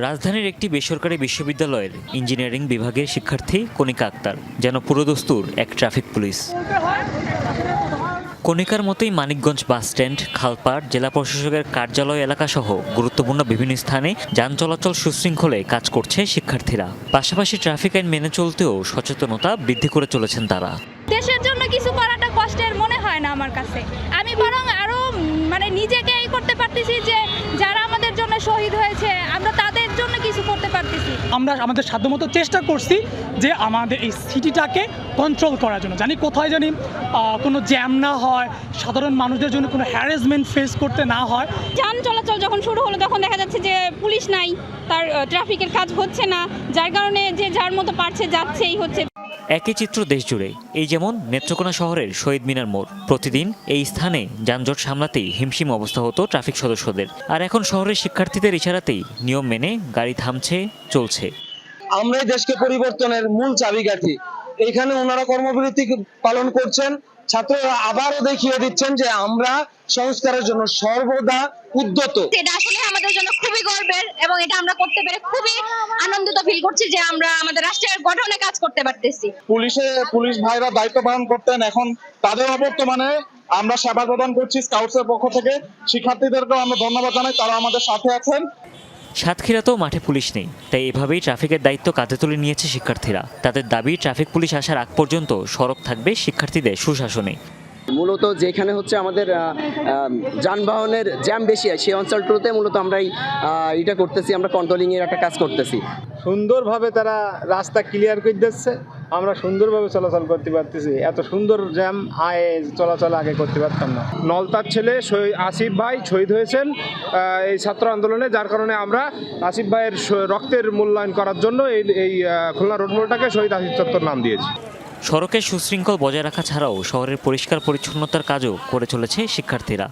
রাজধানীর একটি বেসরকারি বিশ্ববিদ্যালয়ের ইঞ্জিনিয়ারিং বিভাগের শিক্ষার্থী কণিকা আক্তার যেন পুরোদস্তুর এক ট্রাফিক পুলিশ। কণিকার মতোই মানিকগঞ্জ বাসস্ট্যান্ড, খালপাড়, জেলা প্রশাসকের কার্যালয় এলাকাসহ গুরুত্বপূর্ণ বিভিন্ন স্থানে যান চলাচল সুশৃঙ্খলে কাজ করছে শিক্ষার্থীরা। পাশাপাশি ট্রাফিক আইন মেনে চলতেও সচেতনতা বৃদ্ধি করে চলেছেন তারা। দেশের জন্য কিছু করাটা কষ্টের মনে হয় না আমার কাছে। আমি বরং আরো নিজেকে এই করতে পারতেছি যে যারা আমাদের জন্য শহীদ হয়েছে আমরা তাদের জন্য কিছু করতে পারতেছি। আমরা আমাদের সাধ্যমতো চেষ্টা করছি যে আমাদের এই সিটিটাকে কন্ট্রোল করার জন্য, জানি কোথায় জানি কোনো জ্যাম না হয়, সাধারণ মানুষদের জন্য কোনো হ্যারাসমেন্ট ফেস করতে না হয়। যান চলাচল যখন শুরু হলো তখন দেখা যাচ্ছে যে পুলিশ নাই, তার ট্রাফিকের কাজ হচ্ছে না, যার কারণে যে যার মতো পারছে যাচ্ছেই হচ্ছে। একই চিত্র দেশ জুড়ে। এই যেমন নেত্রকোনা শহরের শহীদ মিনার মোড়। প্রতিদিন এই স্থানে যানজট সামলাতেই হিমশিম অবস্থা হতো ট্রাফিক সদস্যদের, আর এখন শহরের শিক্ষার্থীদের ইশারাতেই নিয়ম মেনে গাড়ি থামছে, চলছে। আমরাই দেশকে পরিবর্তনের মূল চাবিকাঠি। এখানে ওনারা কর্মবিরতি পালন করছেন, ছাত্ররা আবারও দেখিয়ে দিচ্ছেন যে আমরা সংস্কারের জন্য সর্বদা উদ্যত। এটা আসলে আমাদের জন্য খুবই গর্বের এবং এটা আমরা করতে পেরে খুবই আনন্দিত ফিল করছি যে আমরা আমাদের রাষ্ট্রের গঠনে কাজ করতে পারতেছি। পুলিশ ভাইরা দায়িত্ব পালন করতেন, এখন তাদের অবর্তমানে আমরা সেবা প্রদান করছি স্কাউটসের পক্ষ থেকে। শিক্ষার্থীদেরকেও আমরা ধন্যবাদ জানাই, তারা আমাদের সাথে আছেন। সাতক্ষীরাতেও মাঠে পুলিশ নেই, তাই এভাবেই ট্রাফিকের দায়িত্ব কাঁধে তুলে নিয়েছে শিক্ষার্থীরা। তাদের দাবি ট্রাফিক পুলিশ আসার আগ পর্যন্ত সড়ক থাকবে শিক্ষার্থীদের সুশাসনে। মূলত যেখানে হচ্ছে আমাদের যানবাহনের জ্যাম বেশি হয় সেই অঞ্চলগুলোতে মূলত আমরা এটা করতেছি, আমরা কন্ট্রোলিংয়ের একটা কাজ করতেছি। সুন্দরভাবে তারা রাস্তা ক্লিয়ার করে দিচ্ছে, আমরা সুন্দরভাবে চলাচল করতে পারতেছি। এত সুন্দর জ্যাম চলাচল আগে করতে পারতাম না। নলতার ছেলে আসিফ ভাই শহীদ হয়েছেন এই ছাত্র আন্দোলনে, যার কারণে আমরা আসিফ ভাইয়ের রক্তের মূল্যায়ন করার জন্য এই খুলনা রোড মোড়টাকে শহীদ আসিফ চত্বর নাম দিয়েছি। সড়কের সুশৃঙ্খল বজায় রাখা ছাড়াও শহরের পরিষ্কার পরিচ্ছন্নতার কাজও করে চলেছে শিক্ষার্থীরা।